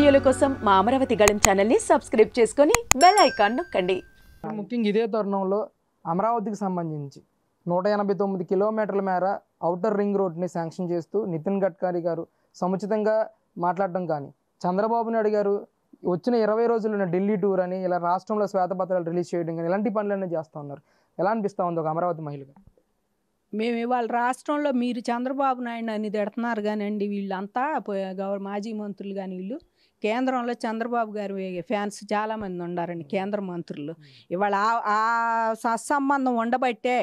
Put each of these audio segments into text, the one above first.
వీడియోల కోసం మా అమరావతి గళం ఛానల్ని సబ్స్క్రైబ్ చేసుకొని బెల్ ఐకాన్ నొక్కండి. ముఖ్యంగా ఇదే తరుణంలో అమరావతికి సంబంధించి 189 కిలోమీటర్ల మేర ఔటర్ రింగ్ రోడ్ని శాంక్షన్ చేస్తూ నితిన్ గడ్కరీ గారు సముచితంగా మాట్లాడడం కానీ, చంద్రబాబు నాయుడు గారు వచ్చిన 20 రోజులున్న ఢిల్లీ టూర్ అని ఇలా రాష్ట్రంలో శ్వేతపత్రాలు రిలీజ్ చేయడం కానీ ఇలాంటి పనులన్నీ చేస్తూ ఉన్నారు. ఎలా అనిపిస్తూ ఉంది ఒక అమరావతి మహిళగా? మేము ఇవాళ రాష్ట్రంలో మీరు చంద్రబాబు నాయుడు అని తిడుతున్నారు కానండి, వీళ్ళంతా మాజీ మంత్రులు కానీ వీళ్ళు కేంద్రంలో చంద్రబాబు గారి ఫ్యాన్స్ చాలామంది ఉండారండి. కేంద్ర మంత్రులు ఇవాళ ఆ సత్సంబంధం ఉండబట్టే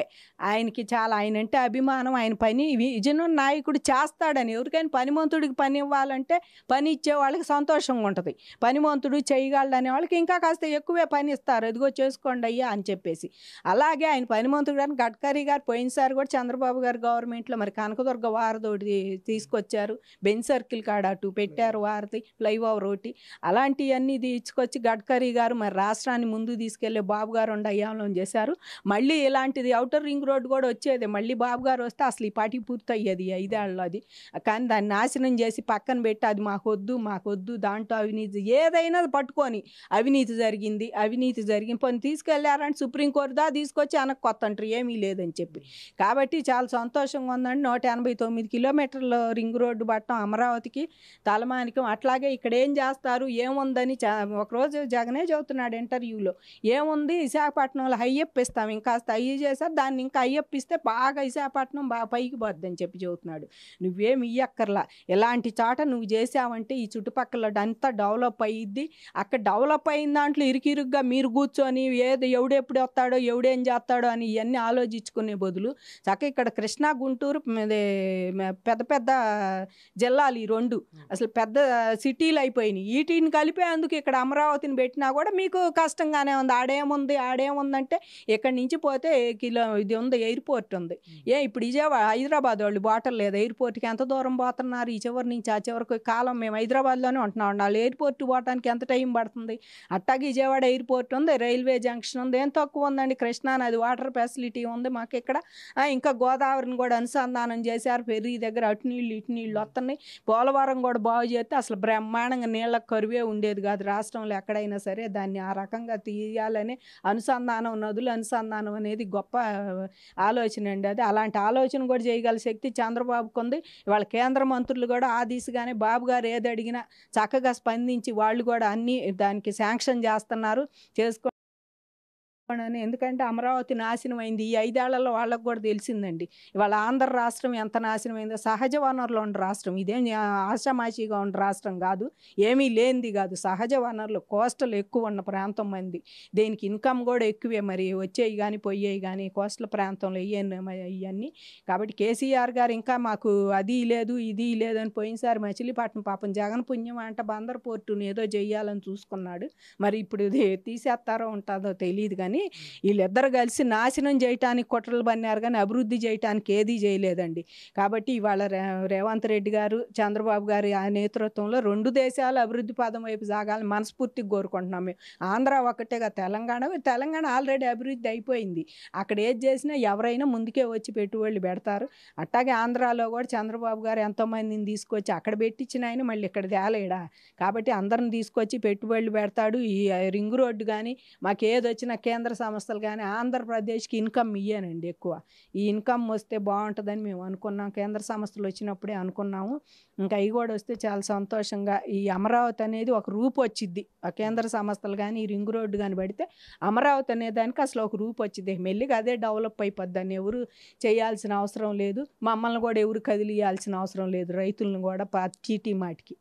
ఆయనకి ఆయన అంటే అభిమానం. ఆయన పని విజయన నాయకుడు చేస్తాడని, ఎవరికైనా పనిమంతుడికి పని ఇవ్వాలంటే పని ఇచ్చే వాళ్ళకి సంతోషంగా ఉంటుంది. పనిమంతుడు చేయగలడు అనే వాళ్ళకి ఇంకా కాస్త ఎక్కువే పని ఇస్తారు, ఎదిగో చేసుకోండి అయ్యా అని చెప్పేసి. అలాగే ఆయన పనిమంతుడు అని గడ్కరీ గారు పోయినసారి కూడా చంద్రబాబు గారు గవర్నమెంట్లో మరి కనకదుర్గ వారధి తీసుకొచ్చారు. బెంచ్ సర్కిల్ కాడ అటు పెట్టారు వారధి, ఫ్లైఓవర్ ఒకటి. అలాంటివన్నీ తీసుకొచ్చి గడ్కరీ గారు మరి రాష్ట్రాన్ని ముందు తీసుకెళ్లే బాబు గారు అయ్యాంలో చేశారు. మళ్ళీ ఇలాంటిది ఔటర్ రింగ్ రోడ్డు కూడా వచ్చేది. మళ్ళీ బాబు గారు వస్తే అసలు ఈ పార్టీ పూర్తి అయ్యేది 5 ఏళ్ళలో. అది కానీ దాన్ని నాశనం చేసి పక్కన పెట్టి అది మాకొద్దు దాంట్లో అవినీతి ఏదైనా పట్టుకొని అవినీతి జరిగింది పని తీసుకెళ్లారంటే సుప్రీంకోర్టు తీసుకొచ్చి వెనక్కి కొత్తంటారు ఏమీ లేదని చెప్పి. కాబట్టి చాలా సంతోషంగా ఉందండి. 189 కిలోమీటర్ల రింగ్ రోడ్డు పట్టడం అమరావతికి తలమానికం. అట్లాగే ఇక్కడ ఏం చేస్తారు ఏముందని ఒకరోజు జగనే చెబుతున్నాడు ఇంటర్వ్యూలో, ఏముంది విశాఖపట్నంలో హైయప్ ఇస్తాం, ఇంకాస్త అయ్యి చేశారు, దాన్ని ఇంకా హైయప్ ఇస్తే బాగా విశాఖపట్నం బాగా పైకి పోద్దని చెప్పి చెబుతున్నాడు. నువ్వేమి ఇయ్యక్కర్లా, ఎలాంటి చాట నువ్వు చేసావంటే ఈ చుట్టుపక్కల అంతా డెవలప్ అయ్యిద్ది. అక్కడ డెవలప్ అయిన దాంట్లో ఇరుకిరుగ్గా మీరు కూర్చొని ఎవడెప్పుడు వస్తాడో ఎవడేం చేస్తాడో అని ఇవన్నీ ఆలోచించుకునే బదులు చక్కగా ఇక్కడ కృష్ణా గుంటూరు పెద్ద పెద్ద జిల్లాలు ఈ రెండు అసలు పెద్ద సిటీలు అయిపోయినాయి. వీటిని కలిపేందుకు ఇక్కడ అమరావతిని పెట్టినా కూడా మీకు కష్టంగానే ఉంది. ఆడేముందంటే ఇక్కడి నుంచి పోతే ఇది ఉంది, ఎయిర్పోర్ట్ ఉంది. ఇప్పుడు హైదరాబాద్ వాళ్ళు బాటలు లేదు ఎయిర్పోర్ట్కి, ఎంత దూరం పోతున్నారు ఈ చివరి నుంచి ఆ చివరికి. కాలం మేము హైదరాబాద్లోనే ఉంటున్నాం, వాళ్ళు ఎయిర్పోర్ట్ పోవడానికి ఎంత టైం పడుతుంది. అట్టాగే విజయవాడ ఎయిర్పోర్ట్ ఉంది, రైల్వే జంక్షన్ ఉంది. ఏం తక్కువ ఉందండి, కృష్ణా నది వాటర్ ఫెసిలిటీ ఉంది మాకు ఇక్కడ. ఇంకా గోదావరిని కూడా అనుసంధానం చేశారు, ఫెర్రీ దగ్గర అటు నీళ్ళు ఇటు నీళ్ళు వస్తున్నాయి. పోలవరం కూడా బాగు చేస్తే అసలు బ్రహ్మాండంగా నీళ్ళ కరువే ఉండేది కాదు రాష్ట్రంలో ఎక్కడైనా సరే. దాన్ని ఆ రకంగా తీయాలని నదుల అనుసంధానం అనేది గొప్ప ఆలోచన అండి. అది అలాంటి ఆలోచన కూడా చేయగల శక్తి చంద్రబాబుకు ఉంది. ఇవాళ కేంద్ర మంత్రులు కూడా ఆ దిశగానే బాబు గారు ఏది అడిగినా చక్కగా స్పందించి వాళ్ళు కూడా అన్ని దానికి శాంక్షన్ చేస్తున్నారు, ఎందుకంటే అమరావతి నాశనం అయింది. ఈ 5 ఏళ్లలో వాళ్ళకు కూడా తెలిసిందండి ఇవాళ ఆంధ్ర రాష్ట్రం ఎంత నాశనమైందో. సహజ వనరులు ఉన్న రాష్ట్రం, ఇదేం ఆషామాషిగా ఉన్న రాష్ట్రం కాదు, ఏమీ లేనిది కాదు. సహజ వనరులు కోస్టల్ ఎక్కువ ఉన్న ప్రాంతం మంది, దేనికి ఇన్కమ్ కూడా ఎక్కువే. మరి వచ్చేవి కానీ పోయేవి కానీ కోస్టల్ ప్రాంతంలో ఇవన్నీ. కాబట్టి కేసీఆర్ గారు ఇంకా మాకు అది లేదు ఇది లేదు అని పోయినసారి మచిలీపట్నం పాపం జగన్ పుణ్యం అంట బందర్ పోర్టుని ఏదో చెయ్యాలని చూసుకున్నాడు. మరి ఇప్పుడు ఇది తీసేస్తారో ఉంటుందో తెలియదు కానీ వీళ్ళిద్దరు కలిసి నాశనం చేయటానికి కుట్రలు పన్నారు కానీ అభివృద్ధి చేయటానికి ఏదీ చేయలేదండి. కాబట్టి ఇవాళ రేవంత్ రెడ్డి గారు చంద్రబాబు గారి ఆ నేతృత్వంలో 2 దేశాలు అభివృద్ధి పదం వైపు సాగాలని మనస్ఫూర్తిగా కోరుకుంటున్నాం మేము. ఆంధ్ర ఒకటేగా, తెలంగాణ ఆల్రెడీ అభివృద్ధి అయిపోయింది. అక్కడ ఏది చేసినా ఎవరైనా ముందుకే వచ్చి పెట్టుబడులు పెడతారు. అట్టాగే ఆంధ్రాలో కూడా చంద్రబాబు గారు ఎంతోమందిని తీసుకొచ్చి అక్కడ పెట్టించిన ఆయన మళ్ళీ ఇక్కడ తేలేడా. కాబట్టి అందరిని తీసుకొచ్చి పెట్టుబడులు పెడతాడు. ఈ రింగ్ రోడ్డు కానీ మాకు ఏది వచ్చినా కేంద్ర సంస్థలు కానీ ఆంధ్రప్రదేశ్కి ఇన్కమ్ ఇయ్యానండి ఎక్కువ. ఈ ఇన్కమ్ వస్తే బాగుంటుందని మేము అనుకున్నాం, కేంద్ర సంస్థలు వచ్చినప్పుడే అనుకున్నాము. ఇంకా అవి కూడా వస్తే చాలా సంతోషంగా ఈ అమరావతి అనేది ఒక రూపు వచ్చిద్ది. ఆ కేంద్ర సంస్థలు కానీ ఈ రింగ్ రోడ్డు కానీ పడితే అమరావతి అనే దానికి అసలు ఒక రూపు వచ్చింది. మెల్లిగా అదే డెవలప్ అయిపోద్దని ఎవరు చేయాల్సిన అవసరం లేదు, మమ్మల్ని కూడా ఎవరు కదిలియాల్సిన అవసరం లేదు, రైతులను కూడా చీటీ మాటికి.